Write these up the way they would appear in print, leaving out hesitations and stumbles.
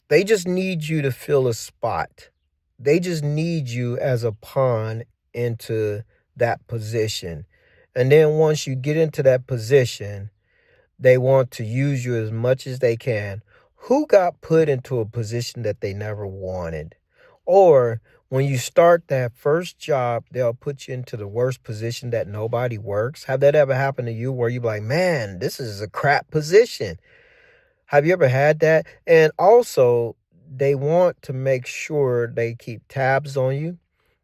They just need you to fill a spot. They just need you as a pawn into that position. And then once you get into that position, they want to use you as much as they can. Who got put into a position that they never wanted? Or when you start that first job, they'll put you into the worst position that nobody works. Have that ever happened to you where you're like, man, this is a crap position? Have you ever had that? And also, they want to make sure they keep tabs on you.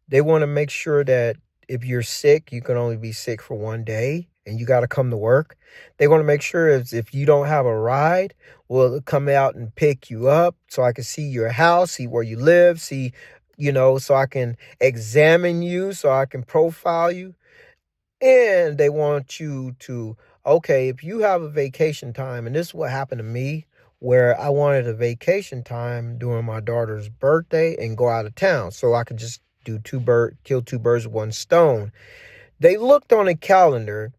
They want to make sure that if you're sick, you can only be sick for one day and you got to come to work. They want to make sure if you don't have a ride, we'll come out and pick you up so I can see your house, see where you live, see, so I can examine you, so I can profile you. And they want you to, okay, if you have a vacation time, and this is what happened to me, where I wanted a vacation time during my daughter's birthday and go out of town so I could just kill two birds with one stone. They looked on a calendar,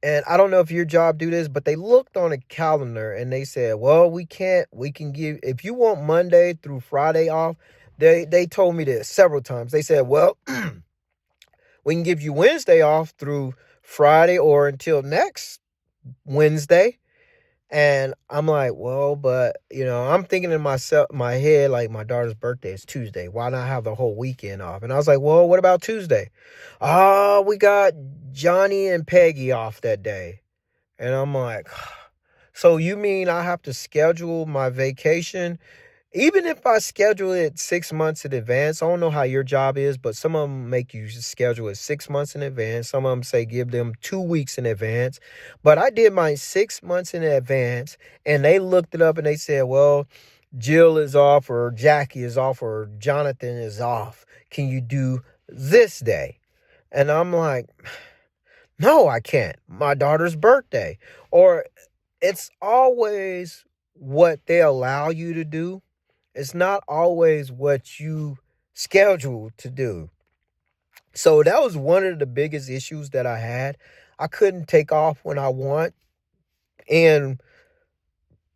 and I don't know if your job do this, but they looked on a calendar and they said, well, we can give, if you want Monday through Friday off, they told me this several times. They said, well, we can give you Wednesday off through Friday or until next Wednesday. And I'm like, well, but I'm thinking in my head, like my daughter's birthday is Tuesday. Why not have the whole weekend off? And I was like, well, what about Tuesday? Oh, we got Johnny and Peggy off that day. And I'm like, so you mean I have to schedule my vacation? Even if I schedule it 6 months in advance, I don't know how your job is, but some of them make you schedule it 6 months in advance. Some of them say give them 2 weeks in advance. But I did mine 6 months in advance, and they looked it up and they said, well, Jill is off or Jackie is off or Jonathan is off. Can you do this day? And I'm like, no, I can't. My daughter's birthday. Or it's always what they allow you to do. It's not always what you schedule to do. So that was one of the biggest issues that I had. I couldn't take off when I want. And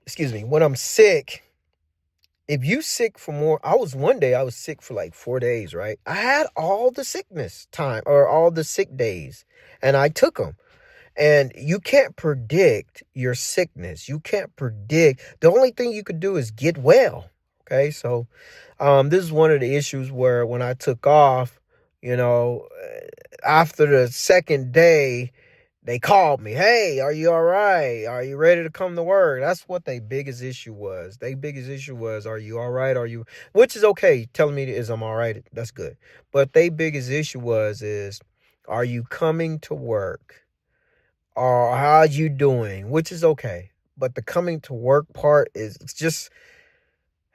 excuse me, when I'm sick, if you sick for more, one day I was sick for like 4 days, right? I had all the sickness time or all the sick days and I took them. And you can't predict your sickness. You can't predict. The only thing you could do is get well. Okay, so this is one of the issues where when I took off, after the second day, they called me. Hey, are you all right? Are you ready to come to work? That's what their biggest issue was. Their biggest issue was, are you all right? Which is okay. Telling me is I'm all right. That's good. But their biggest issue is, are you coming to work? Or how you doing? Which is okay. But the coming to work part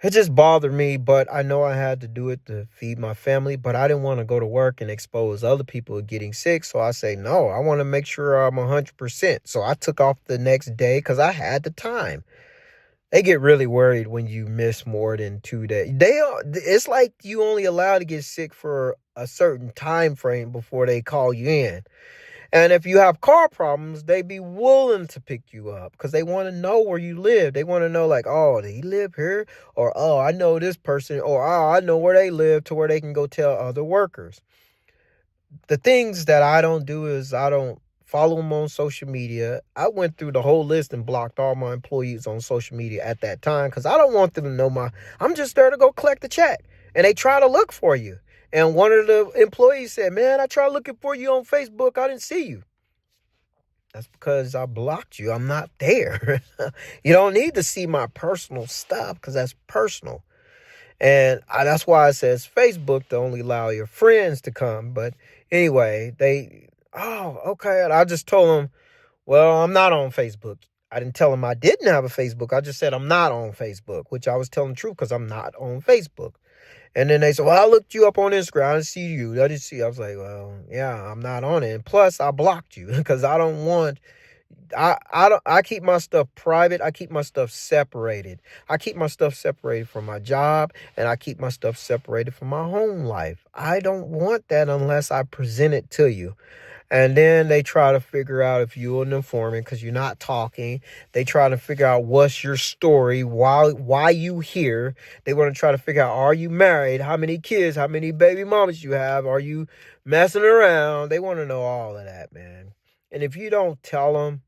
it just bothered me, but I know I had to do it to feed my family, but I didn't want to go to work and expose other people getting sick. So I say, no, I want to make sure I'm 100%. So I took off the next day because I had the time. They get really worried when you miss more than 2 days. It's like you only allowed to get sick for a certain time frame before they call you in. And if you have car problems, they be willing to pick you up because they want to know where you live. They want to know like, oh, do he live here? Or, oh, I know this person. Or, oh, I know where they live to where they can go tell other workers. The things that I don't do is I don't follow them on social media. I went through the whole list and blocked all my employees on social media at that time because I don't want them to know I'm just there to go collect the check. And they try to look for you. And one of the employees said, man, I tried looking for you on Facebook. I didn't see you. That's because I blocked you. I'm not there. You don't need to see my personal stuff because that's personal. And that's why it says Facebook to only allow your friends to come. But anyway, okay. And I just told them, well, I'm not on Facebook. I didn't tell them I didn't have a Facebook. I just said I'm not on Facebook, which I was telling the truth because I'm not on Facebook. And then they said, well, I looked you up on Instagram. I didn't see you. I didn't see you. I was like, well, yeah, I'm not on it. And plus, I blocked you because I don't want, I keep my stuff private. I keep my stuff separated. I keep my stuff separated from my job and I keep my stuff separated from my home life. I don't want that unless I present it to you. And then they try to figure out if you're an informant because you're not talking. They try to figure out what's your story, why you here. They want to try to figure out, are you married? How many kids? How many baby mamas you have? Are you messing around? They want to know all of that, man. And if you don't tell them,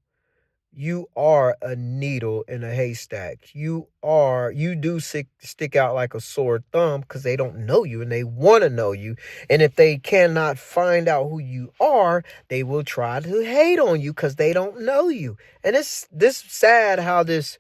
you are a needle in a haystack. You do stick out like a sore thumb because they don't know you and they want to know you. And if they cannot find out who you are, they will try to hate on you because they don't know you. And it's this sad how this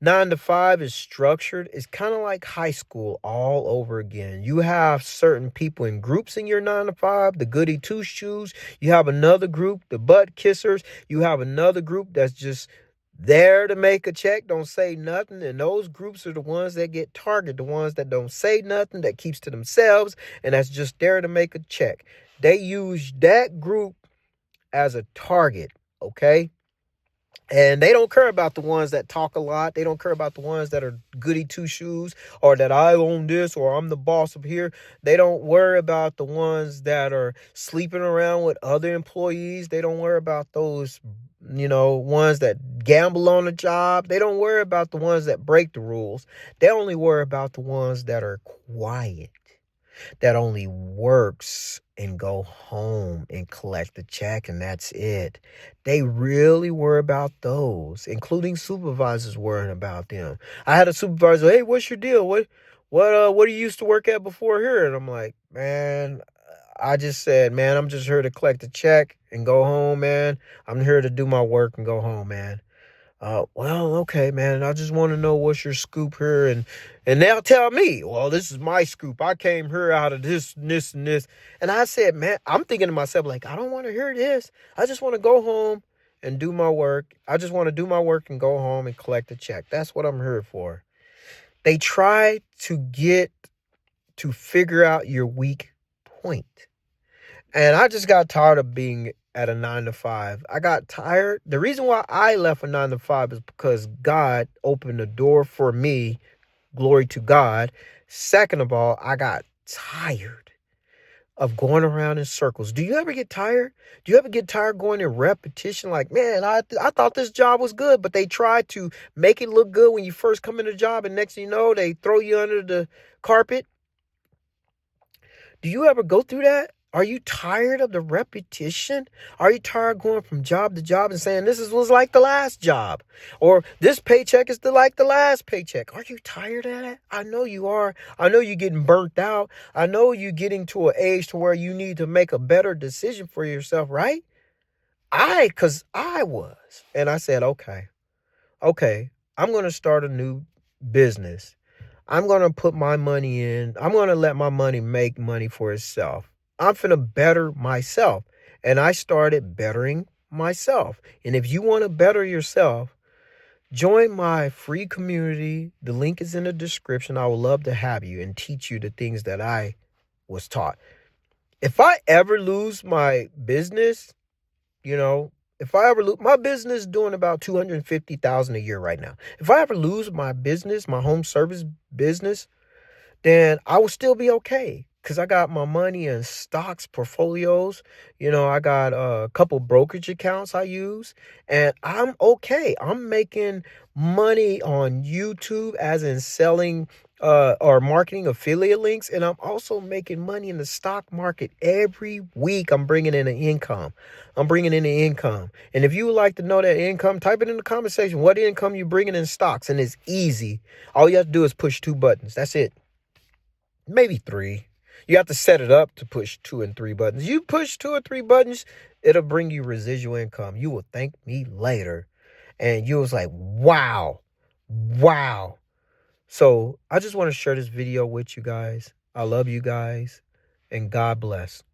9 to 5 is structured. It's kind of like high school all over again. You have certain people in groups in your 9 to 5, the goody two shoes. You have another group, the butt kissers. You have another group that's just there to make a check, don't say nothing. And those groups are the ones that get targeted, the ones that don't say nothing, that keeps to themselves, and that's just there to make a check. They use that group as a target, okay? And they don't care about the ones that talk a lot. They don't care about the ones that are goody two shoes or that I own this or I'm the boss of here. They don't worry about the ones that are sleeping around with other employees. They don't worry about those, ones that gamble on the job. They don't worry about the ones that break the rules. They only worry about the ones that are quiet, that only works and go home and collect the check, and that's it. They really worry about those, including supervisors worrying about them. I had a supervisor, hey, what's your deal? What do you used to work at before here? And I'm like, man, I just said, man, I'm just here to collect the check and go home, man. I'm here to do my work and go home, man. Well, okay, man. I just want to know what's your scoop here, and they'll tell me, well, this is my scoop. I came here out of this, and this, and this. And I said, man, I'm thinking to myself, like, I don't want to hear this. I just want to go home and do my work. I just want to do my work and go home and collect a check. That's what I'm here for. They try to figure out your weak point. And I just got tired of being at a 9 to 5. I got tired. The reason why I left a 9 to 5 is because God opened the door for me. Glory to God. Second of all, I got tired of going around in circles. Do you ever get tired? Do you ever get tired going in repetition? Like, man, I thought this job was good, but they try to make it look good when you first come in the job, and next thing you know, they throw you under the carpet. Do you ever go through that? Are you tired of the repetition? Are you tired going from job to job and saying was like the last job? Or this paycheck is like the last paycheck? Are you tired of that? I know you are. I know you're getting burnt out. I know you're getting to an age to where you need to make a better decision for yourself, right? Because I was. And I said, okay, I'm going to start a new business. I'm going to put my money in. I'm going to let my money make money for itself. I'm finna better myself. And I started bettering myself. And if you want to better yourself, join my free community. The link is in the description. I would love to have you and teach you the things that I was taught. If I ever lose my business, if I ever lose my business, doing about $250,000 a year right now. If I ever lose my business, my home service business, then I will still be okay. Because I got my money in stocks, portfolios. I got a couple brokerage accounts I use. And I'm okay. I'm making money on YouTube, as in selling or marketing affiliate links. And I'm also making money in the stock market every week. I'm bringing in an income. And if you would like to know that income, type it in the comment section. What income you bringing in stocks? And it's easy. All you have to do is push 2 buttons. That's it. Maybe 3. You have to set it up to push 2 and 3 buttons. You push 2 or 3 buttons, it'll bring you residual income. You will thank me later. And you was like, wow. So I just want to share this video with you guys. I love you guys, and God bless.